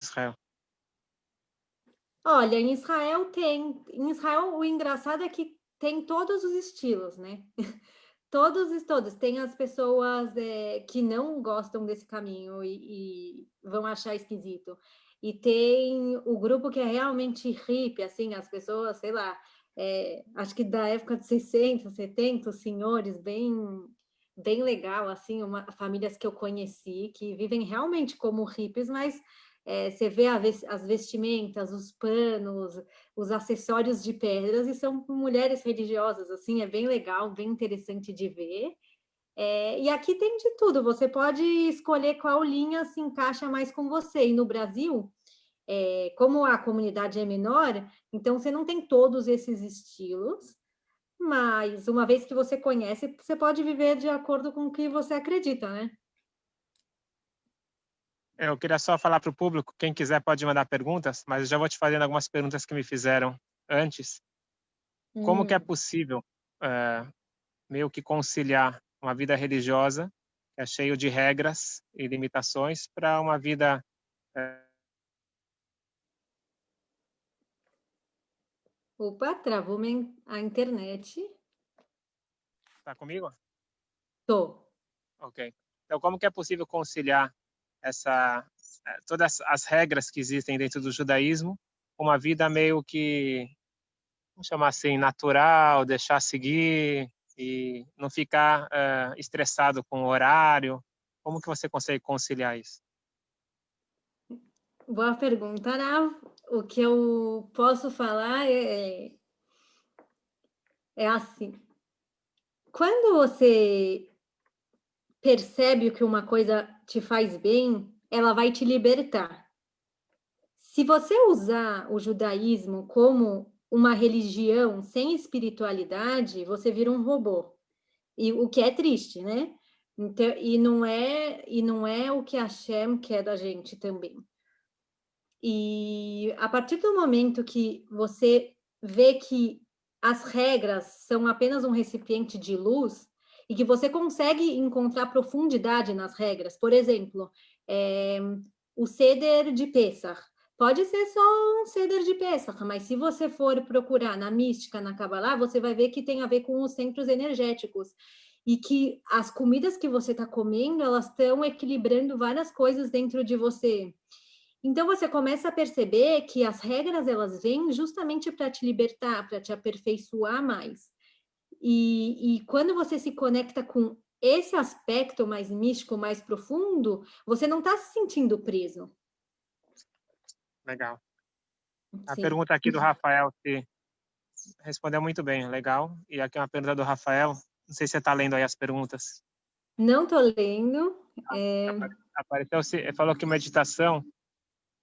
Israel? Olha, em Israel tem. Em Israel, o engraçado é que tem todos os estilos, né? Todos. Tem as pessoas que não gostam desse caminho e vão achar esquisito. E tem o grupo que é realmente hippie, assim, as pessoas, sei lá, acho que da época de 60, 70, os senhores, bem legal, assim, famílias que eu conheci, que vivem realmente como hippies, mas você vê as vestimentas, os panos, os acessórios de pedras, e são mulheres religiosas, assim, é bem legal, bem interessante de ver. E aqui tem de tudo, você pode escolher qual linha se encaixa mais com você. E no Brasil, como a comunidade é menor, então você não tem todos esses estilos, mas uma vez que você conhece, você pode viver de acordo com o que você acredita, né? Eu queria só falar para o público, quem quiser pode mandar perguntas, mas eu já vou te fazendo algumas perguntas que me fizeram antes. Como que é Hum. possível meio que conciliar uma vida religiosa, que é cheio de regras e limitações, para uma vida... Opa, travou a internet. Tá comigo? Tô. Ok. Então, como que é possível conciliar todas as regras que existem dentro do judaísmo com uma vida meio que, vamos chamar assim, natural, deixar seguir e não ficar estressado com o horário? Como que você consegue conciliar isso? Boa pergunta, Ana. O que eu posso falar é assim: quando você percebe que uma coisa te faz bem, ela vai te libertar. Se você usar o judaísmo como uma religião sem espiritualidade, você vira um robô. E o que é triste, né? Então, e não é o que a Hashem quer da gente também. E a partir do momento que você vê que as regras são apenas um recipiente de luz e que você consegue encontrar profundidade nas regras, por exemplo, é, o Seder de Pessah. Pode ser só um Seder de Pessah, mas se você for procurar na mística, na Kabbalah, você vai ver que tem a ver com os centros energéticos e que as comidas que você está comendo, elas estão equilibrando várias coisas dentro de você. Então você começa a perceber que as regras elas vêm justamente para te libertar, para te aperfeiçoar mais. E quando você se conecta com esse aspecto mais místico, mais profundo, você não está se sentindo preso. Legal. A Sim. pergunta aqui do Rafael, que respondeu muito bem, legal. E aqui uma pergunta do Rafael, não sei se você está lendo aí as perguntas. Não estou lendo. Apareceu, falou que meditação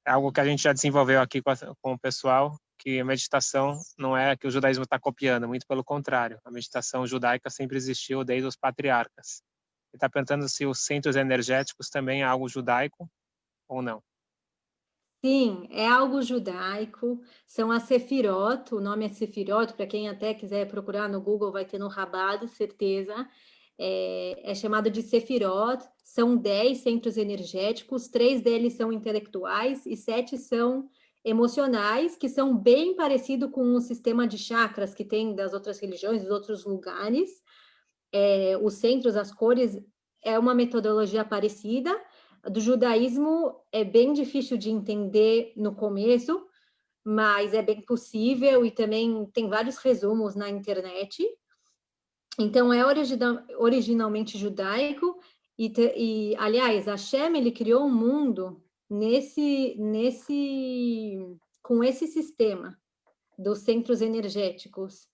é algo que a gente já desenvolveu aqui com o pessoal, que a meditação não é que o judaísmo está copiando, muito pelo contrário. A meditação judaica sempre existiu desde os patriarcas. Ele está perguntando se os centros energéticos também é algo judaico ou não. Sim, é algo judaico, são as Sefirot, o nome é Sefirot, para quem até quiser procurar no Google, vai ter no Rabado, certeza. É chamado de Sefirot, são 10 centros energéticos, 3 deles são intelectuais e 7 são emocionais, que são bem parecidos com o sistema de chakras que tem das outras religiões, dos outros lugares. Os centros, as cores, é uma metodologia parecida. Do judaísmo é bem difícil de entender no começo, mas é bem possível e também tem vários resumos na internet. Então é originalmente judaico aliás, Hashem ele criou um mundo com esse sistema dos centros energéticos.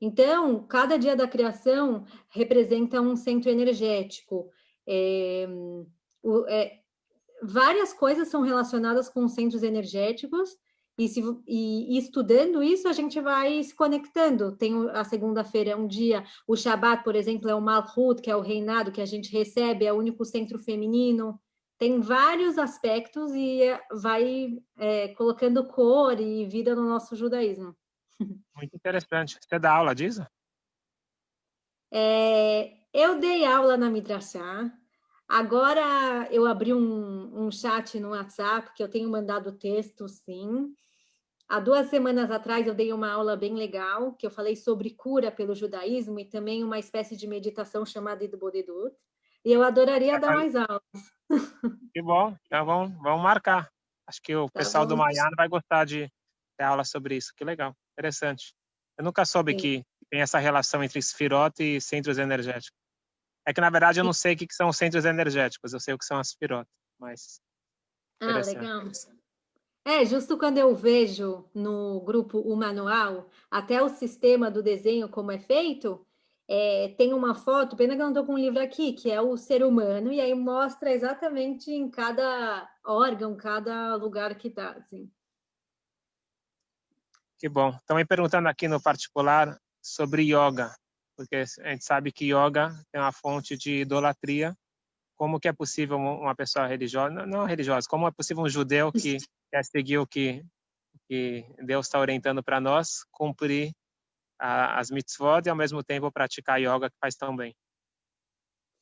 Então, cada dia da criação representa um centro energético. É, várias coisas são relacionadas com centros energéticos, e estudando isso, a gente vai se conectando. Tem a segunda-feira é um dia, o Shabat, por exemplo, é o Malchut, que é o reinado que a gente recebe, é o único centro feminino. Tem vários aspectos e vai colocando cor e vida no nosso judaísmo. Muito interessante. Você dá aula disso? Eu dei aula na Midrashá, Agora eu abri um chat no WhatsApp, que eu tenho mandado texto, sim. Há 2 semanas atrás eu dei uma aula bem legal, que eu falei sobre cura pelo judaísmo e também uma espécie de meditação chamada Idbodedut. E eu adoraria dar mais aulas. Que bom, então vamos marcar. Acho que o Tá pessoal do bom? Maiano vai gostar de ter aula sobre isso. Que legal, interessante. Eu nunca soube Sim. que tem essa relação entre esfirota e centros energéticos. É que, na verdade, eu não sei o que são os centros energéticos, eu sei o que são as esfirotas, mas Ah, interessante. legal. Justo quando eu vejo no grupo o manual, até o sistema do desenho, como é feito, tem uma foto, pena que eu não estou com o livro aqui, que é o ser humano, e aí mostra exatamente em cada órgão, cada lugar que está, assim. Que bom. Estão me perguntando aqui no particular sobre yoga, porque a gente sabe que yoga é uma fonte de idolatria. Como que é possível uma pessoa religiosa, não religiosa, como é possível um judeu que quer seguir o que Deus está orientando para nós, cumprir as mitzvot e ao mesmo tempo praticar yoga que faz tão bem?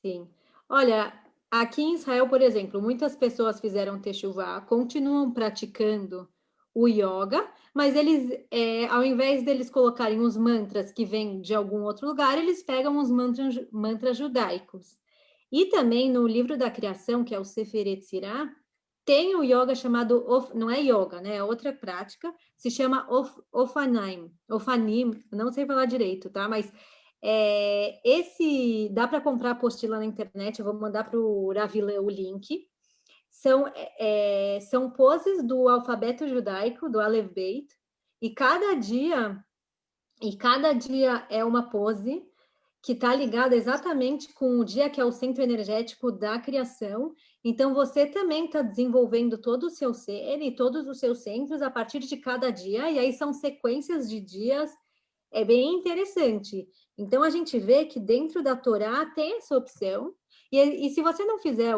Sim. Olha, aqui em Israel, por exemplo, muitas pessoas fizeram techuvá, continuam praticando o yoga, mas eles, ao invés deles colocarem os mantras que vêm de algum outro lugar, eles pegam os mantras judaicos. E também no livro da criação, que é o Sefer Yetzirah, tem o yoga chamado, não é yoga, né? É outra prática, se chama Ofanim, não sei falar direito, tá? Mas esse dá para comprar a apostila na internet, eu vou mandar para o Ravi ler o link. São poses do alfabeto judaico, do Aleph Beit, e cada dia é uma pose que está ligada exatamente com o dia que é o centro energético da criação. Então, você também está desenvolvendo todo o seu ser e todos os seus centros a partir de cada dia, e aí são sequências de dias, é bem interessante. Então, a gente vê que dentro da Torá tem essa opção, e se você não fizer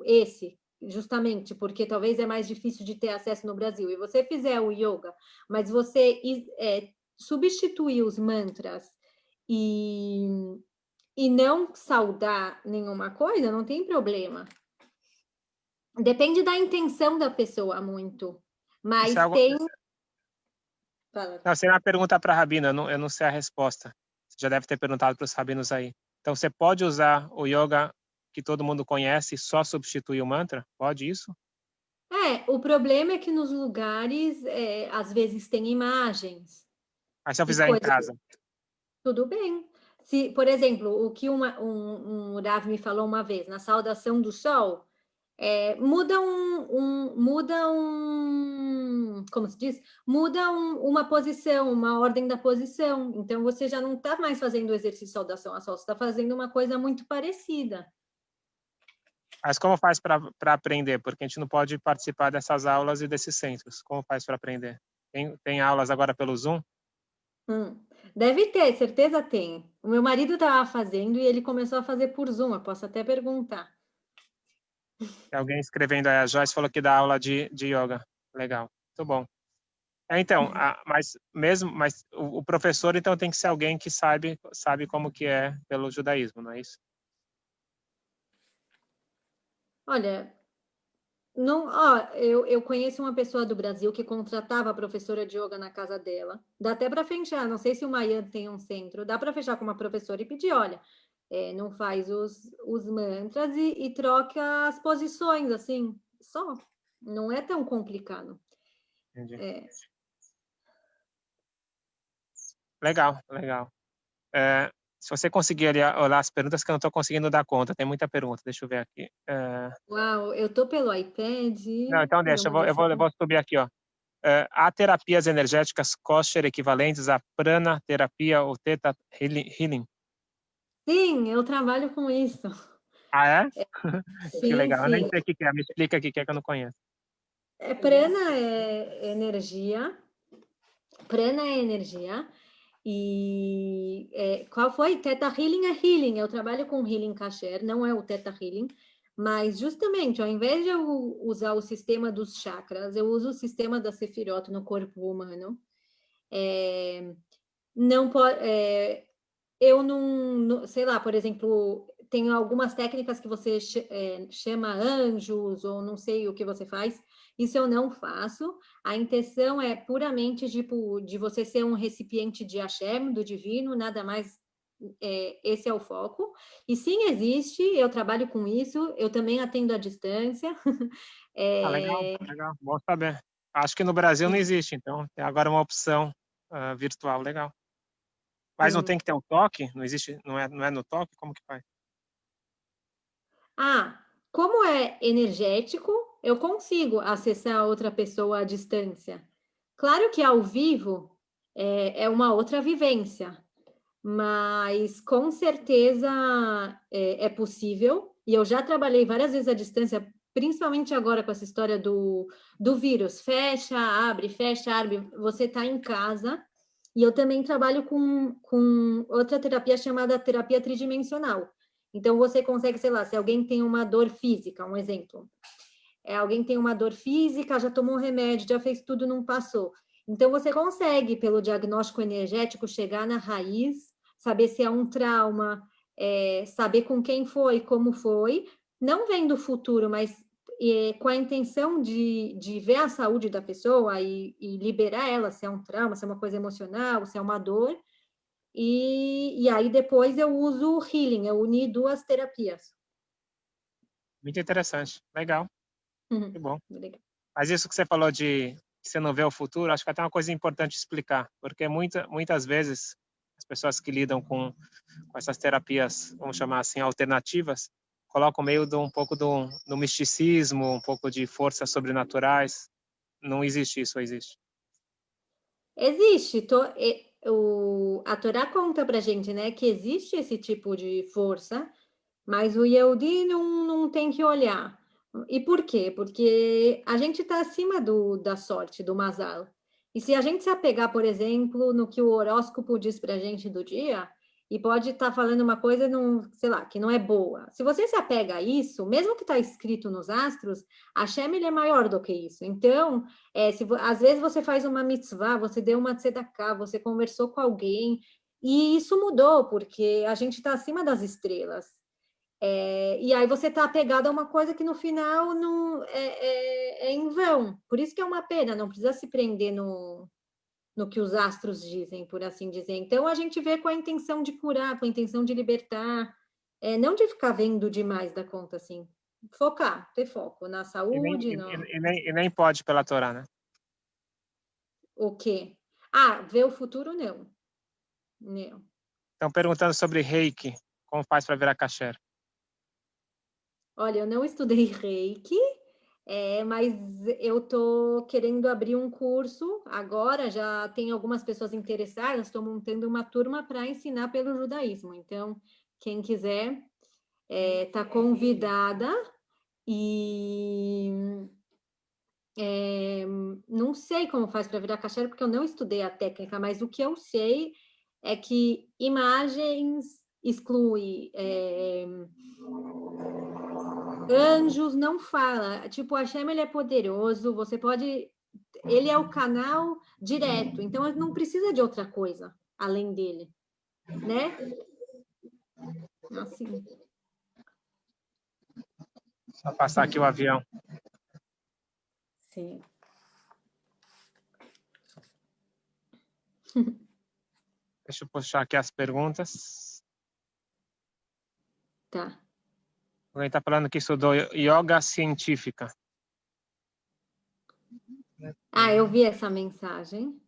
esse, justamente porque talvez é mais difícil de ter acesso no Brasil, e você fizer o yoga, mas você substituir os mantras e, e não saudar nenhuma coisa, não tem problema. Depende da intenção da pessoa muito, Isso é mas algo. tem... Fala. Não, seria uma pergunta para a Rabina, eu não sei a resposta. Você já deve ter perguntado para os rabinos aí. Então, você pode usar o yoga que todo mundo conhece e só substituir o mantra? Pode isso? O problema é que nos lugares, às vezes, tem imagens Mas se eu e fizer em coisas. casa? Tudo bem. Se, por exemplo, o que um Rav me falou uma vez, na saudação do sol, como se diz? Muda uma posição, uma ordem da posição. Então, você já não está mais fazendo o exercício de saudação a sol, você está fazendo uma coisa muito parecida. Mas como faz para aprender? Porque a gente não pode participar dessas aulas e desses centros. Como faz para aprender? Tem aulas agora pelo Zoom? Deve ter, certeza tem. O meu marido estava fazendo e ele começou a fazer por Zoom, eu posso até perguntar. Alguém escrevendo aí, a Joyce falou que dá aula de yoga. Legal, muito bom. Então, mas o professor então tem que ser alguém que sabe como que é pelo judaísmo, não é isso? Olha, não, ó, eu conheço uma pessoa do Brasil que contratava a professora de yoga na casa dela. Dá até para fechar, não sei se o Mayan tem um centro, dá para fechar com uma professora e pedir, olha, não faz os mantras e troca as posições, assim, só. Não é tão complicado. Entendi. É. Legal, legal. Se você conseguir olhar as perguntas, que eu não estou conseguindo dar conta, tem muita pergunta, deixa eu ver aqui. Uau, eu tô pelo iPad, Não, então deixa, numa dessa... eu vou subir aqui, ó. Há terapias energéticas kosher equivalentes à prana terapia ou theta healing? Sim, eu trabalho com isso. Ah, é? Que Sim, legal. Eu nem sim. sei o que que é. Me explica o que que é que eu não conheço. Prana é energia. Prana é energia. E qual foi? Theta Healing é healing. Eu trabalho com healing kasher, não é o Theta Healing. Mas justamente, ao invés de eu usar o sistema dos chakras, eu uso o sistema da Sefirot no corpo humano. Não pode... eu não, sei lá, por exemplo, tem algumas técnicas que você chama anjos, ou não sei o que você faz. Isso eu não faço. A intenção é puramente tipo, de você ser um recipiente de Hashem, do divino, nada mais. Esse é o foco. E sim, existe, eu trabalho com isso, eu também atendo à distância. Legal, legal, bom saber. Acho que no Brasil não Sim. existe, então tem agora uma opção virtual, legal. Mas não tem que ter um toque? Não existe, não é no toque? Como que faz? Como é energético, eu consigo acessar a outra pessoa à distância. Claro que ao vivo é uma outra vivência, mas com certeza é possível. E eu já trabalhei várias vezes à distância, principalmente agora com essa história do vírus. Fecha, abre, você está em casa. E eu também trabalho com outra terapia chamada terapia tridimensional. Então, você consegue, sei lá, se alguém tem uma dor física, um exemplo. Alguém tem uma dor física, já tomou remédio, já fez tudo, não passou. Então, você consegue, pelo diagnóstico energético, chegar na raiz, saber se é um trauma, saber com quem foi, como foi, não vendo o futuro, mas com a intenção de ver a saúde da pessoa e liberar ela, se é um trauma, se é uma coisa emocional, se é uma dor. E aí depois eu uso o healing, eu uni duas terapias. Muito interessante, legal, que bom. Legal. Mas isso que você falou de que você não vê o futuro, acho que até uma coisa importante explicar, porque muitas vezes as pessoas que lidam com essas terapias, vamos chamar assim, alternativas, colocam meio um pouco do misticismo, um pouco de forças sobrenaturais. Não existe isso, ou existe? Existe. A Torá conta pra gente, né, que existe esse tipo de força, mas o Yehudi não tem que olhar. E por quê? Porque a gente está acima da sorte, do mazal. E se a gente se apegar, por exemplo, no que o horóscopo diz para a gente do dia, e pode estar falando uma coisa, sei lá, que não é boa. Se você se apega a isso, mesmo que está escrito nos astros, a Hashem ele é maior do que isso. Então, às vezes você faz uma mitzvah, você deu uma tzedakah, você conversou com alguém, e isso mudou, porque a gente está acima das estrelas. E aí você está apegado a uma coisa que no final não é em vão. Por isso que é uma pena, não precisa se prender no que os astros dizem, por assim dizer. Então a gente vê com a intenção de curar, com a intenção de libertar, não de ficar vendo demais da conta, assim. Focar, ter foco na E nem, saúde, e nem pode pela Torá, né? o quê? Ver o futuro, não. Não. Estão perguntando sobre Reiki, como faz para virar kasher. Olha, eu não estudei Reiki, mas eu estou querendo abrir um curso agora, já tem algumas pessoas interessadas, estou montando uma turma para ensinar pelo judaísmo. Então, quem quiser está convidada e não sei como faz para virar kasher, porque eu não estudei a técnica, mas o que eu sei é que imagens exclui anjos, não fala. Tipo, o Hashem, ele é poderoso, você pode... Ele é o canal direto, então não precisa de outra coisa além dele, né? Assim. Só passar aqui o avião. Sim. Deixa eu puxar aqui as perguntas. Tá. Alguém está falando que estudou yoga científica. Eu vi essa mensagem.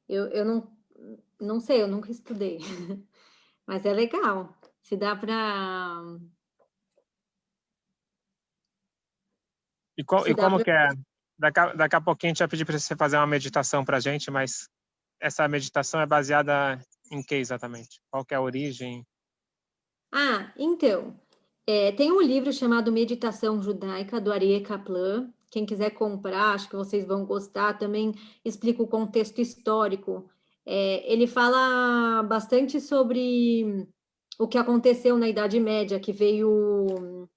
Eu não sei, eu nunca estudei. Mas é legal. Se dá para... E como que é? Daqui a pouquinho a gente vai pedir para você fazer uma meditação para a gente, mas essa meditação é baseada em que exatamente? Qual que é a origem? Então, tem um livro chamado Meditação Judaica, do Aryeh Kaplan. Quem quiser comprar, acho que vocês vão gostar. Também explica o contexto histórico. Ele fala bastante sobre o que aconteceu na Idade Média, que veio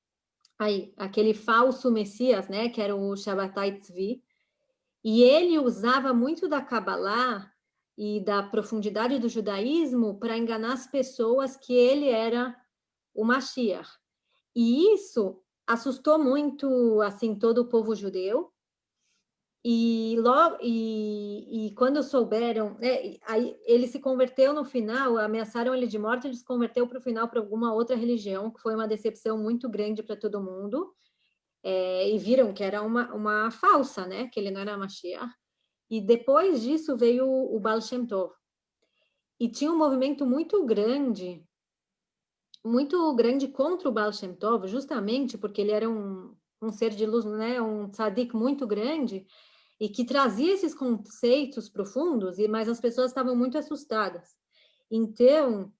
aquele falso Messias, né, que era o Shabbatai Tzvi, e ele usava muito da Kabbalah e da profundidade do judaísmo para enganar as pessoas que ele era o Mashiach. E isso assustou muito, assim, todo o povo judeu. E quando souberam, né, aí ele se converteu no final, ameaçaram ele de morte, ele se converteu para o final para alguma outra religião, que foi uma decepção muito grande para todo mundo, e viram que era uma falsa, né, que ele não era Mashiach. E depois disso veio o Baal Shem Tov. E tinha um movimento muito grande contra o Baal Shem Tov, justamente porque ele era um ser de luz, né, um tzadik muito grande, e que trazia esses conceitos profundos, mas as pessoas estavam muito assustadas. Então,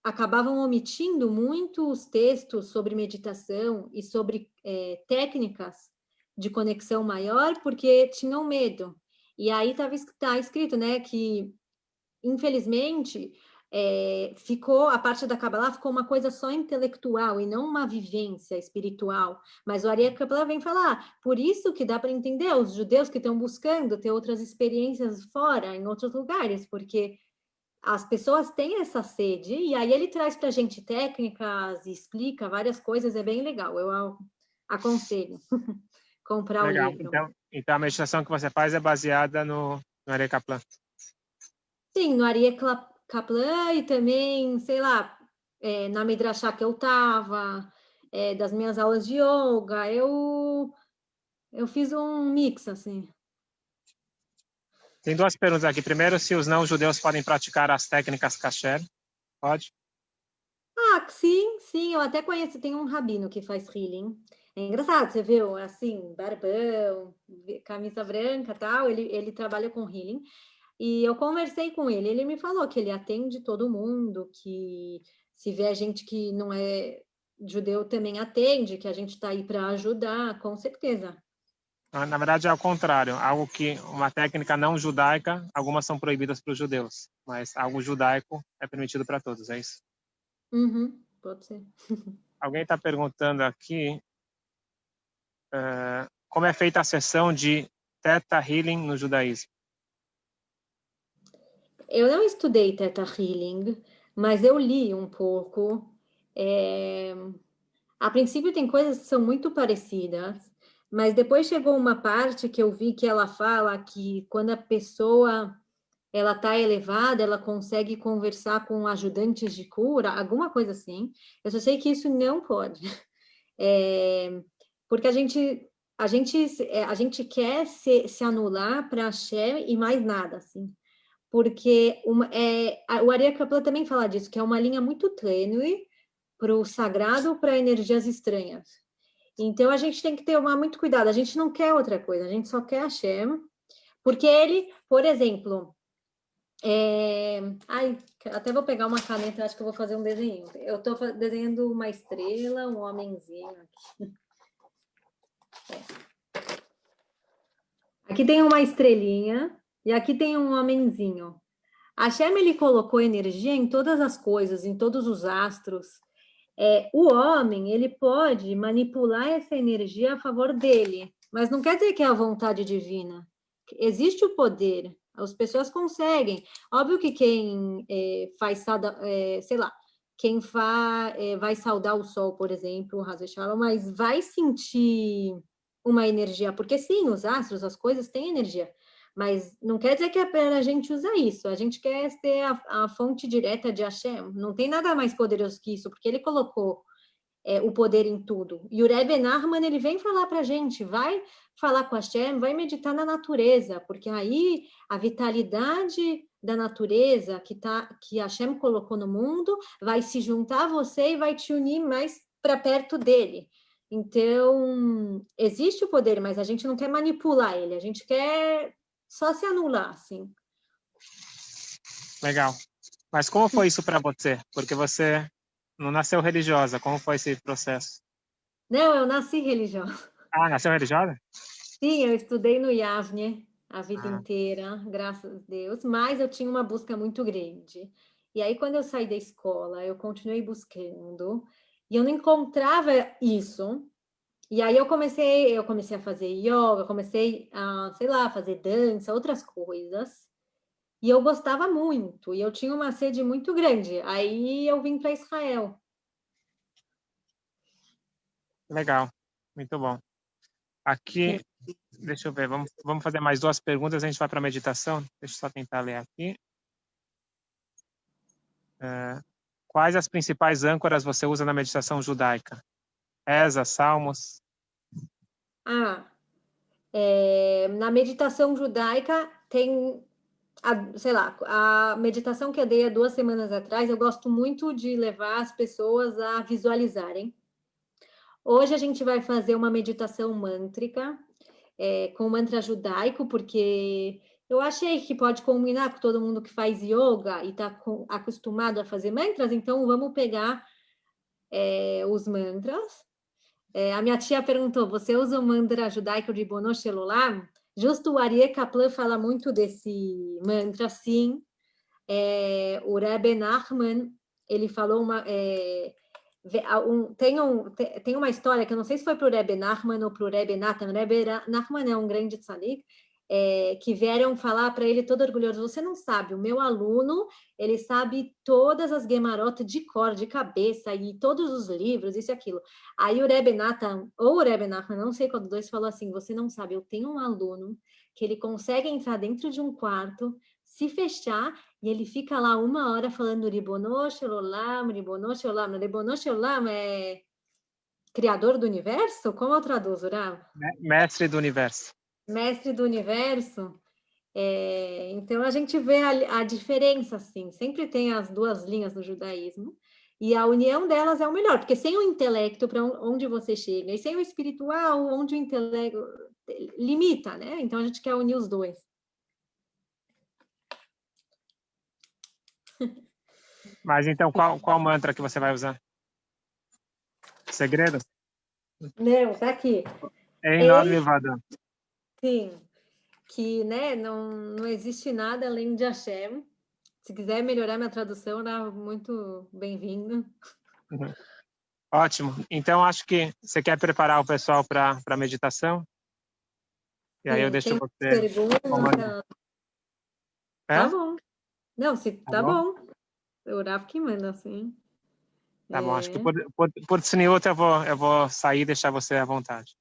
acabavam omitindo muitos textos sobre meditação e sobre técnicas de conexão maior, porque tinham medo. E aí tá escrito, né, que, infelizmente, a parte da Kabbalah ficou uma coisa só intelectual e não uma vivência espiritual. Mas o Aryeh Kaplan vem falar, por isso que dá para entender os judeus que estão buscando ter outras experiências fora, em outros lugares, porque as pessoas têm essa sede, e aí ele traz para a gente técnicas e explica várias coisas, é bem legal, eu aconselho comprar o Legal. livro. Então a meditação que você faz é baseada no Aryeh Kaplan. Sim, no Aryeh Kaplan e também, sei lá, na Midrashá que eu estava, das minhas aulas de yoga, eu fiz um mix, assim. Tem duas perguntas aqui. Primeiro, se os não-judeus podem praticar as técnicas kasher. Pode? Ah, sim, eu até conheço, tem um rabino que faz healing. É engraçado, você viu, assim, barbão, camisa branca e tal, ele trabalha com healing. E eu conversei com ele me falou que ele atende todo mundo, que se vier gente que não é judeu também atende, que a gente está aí para ajudar, com certeza. Na verdade, é ao contrário. Uma técnica não judaica, algumas são proibidas para os judeus, mas algo judaico é permitido para todos, é isso? Uhum, pode ser. Alguém está perguntando aqui como é feita a sessão de Theta Healing no judaísmo. Eu não estudei Theta Healing, mas eu li um pouco. A princípio tem coisas que são muito parecidas, mas depois chegou uma parte que eu vi que ela fala que quando a pessoa ela está elevada, ela consegue conversar com ajudantes de cura, alguma coisa assim. Eu só sei que isso não pode, porque a gente quer se anular para Hashem e mais nada, assim. Porque o Aryeh Kaplan também fala disso, que é uma linha muito tênue para o sagrado, para energias estranhas. Então a gente tem que tomar muito cuidado. A gente não quer outra coisa, a gente só quer Hashem, porque ele, por exemplo, até vou pegar uma caneta, acho que eu vou fazer um desenho. Eu estou desenhando uma estrela, um homenzinho aqui. Aqui tem uma estrelinha e aqui tem um homenzinho. A Hashem, ele colocou energia em todas as coisas, em todos os astros. O homem, ele pode manipular essa energia a favor dele, mas não quer dizer que é a vontade divina. Existe o poder, as pessoas conseguem. Óbvio que quem sei lá, quem vai saudar o sol, por exemplo, mas vai sentir uma energia, porque sim, os astros, as coisas têm energia, mas não quer dizer que é para a gente usar isso. A gente quer ter a fonte direta de Hashem. Não tem nada mais poderoso que isso, porque ele colocou o poder em tudo. E o Rebbe Nachman, ele vem falar para a gente, vai falar com Hashem, vai meditar na natureza, porque aí a vitalidade da natureza que Hashem colocou no mundo vai se juntar a você e vai te unir mais para perto dele. Então, existe o poder, mas a gente não quer manipular ele, a gente quer só se anular, assim. Legal. Mas como foi isso para você? Porque você não nasceu religiosa. Como foi esse processo? Não, eu nasci religiosa. Ah, nasceu religiosa? Sim, eu estudei no Yavne a vida Ah, inteira, graças a Deus, mas eu tinha uma busca muito grande. E aí, quando eu saí da escola, eu continuei buscando, e eu não encontrava isso. E aí eu comecei a fazer yoga, comecei a, sei lá, fazer dança, outras coisas. E eu gostava muito, e eu tinha uma sede muito grande. Aí eu vim para Israel. Legal, muito bom. Aqui, deixa eu ver, vamos fazer mais 2 perguntas, a gente vai para a meditação. Deixa eu só tentar ler aqui. Quais as principais âncoras você usa na meditação judaica? Reza, salmos? Na meditação judaica tem, sei lá, a meditação que eu dei há 2 semanas atrás, eu gosto muito de levar as pessoas a visualizarem. Hoje a gente vai fazer uma meditação mântrica, com mantra judaico, porque eu achei que pode combinar com todo mundo que faz yoga e está acostumado a fazer mantras, então vamos pegar os mantras. A minha tia perguntou, você usa o mantra judaico de Ribono Shel Olam? Justo o Aryeh Kaplan fala muito desse mantra, sim. O Rebbe Nachman, ele falou tem uma história que eu não sei se foi para o Rebbe Nachman ou para o Rebbe Natan. O Rebbe Nachman é um grande tzadik, que vieram falar para ele todo orgulhoso, você não sabe, o meu aluno, ele sabe todas as Gemarot de cor, de cabeça, e todos os livros, isso e aquilo. Aí o Rebbe Natan, ou o Rebbe Nachman, não sei qual dos dois, falou assim, você não sabe, eu tenho um aluno que ele consegue entrar dentro de um quarto, se fechar, e ele fica lá 1 hora falando Ribono Shel Olam, Ribono Shel Olam. Ribono Shel Olam é criador do universo? Como eu traduzo, Rav? Mestre do universo. Mestre do universo. Então a gente vê a diferença, assim. Sempre tem as 2 linhas no judaísmo. E a união delas é o melhor, porque sem o intelecto, para onde você chega, e sem o espiritual, onde o intelecto limita, né? Então a gente quer unir os 2. Mas então, qual mantra que você vai usar? Segredo? Não, tá aqui. Em Nod Milvado. Sim, que, né, não existe nada além de Hashem. Se quiser melhorar minha tradução, era muito bem-vindo. Uhum. Ótimo. Então, acho que você quer preparar o pessoal para a meditação? E aí eu deixo tem você... pergunta. Tá bom. Não, se tá bom. O Rav que manda, assim. Tá bom, acho que por tzniut eu vou sair e deixar você à vontade.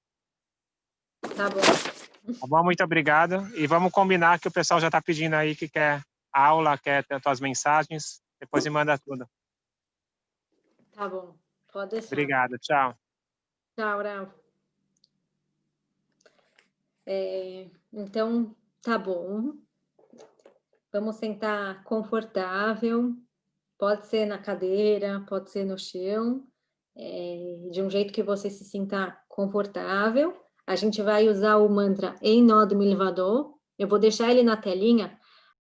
Tá bom. Tá bom? Muito obrigado. E vamos combinar que o pessoal já está pedindo aí que quer aula, quer ter suas mensagens. Depois me manda tudo. Tá bom. Pode deixar. Obrigado. Tchau. Tchau, Rav. Então, tá bom. Vamos sentar confortável. Pode ser na cadeira, pode ser no chão. De um jeito que você se sinta confortável. A gente vai usar o mantra Ein Od Milvado. Eu vou deixar ele na telinha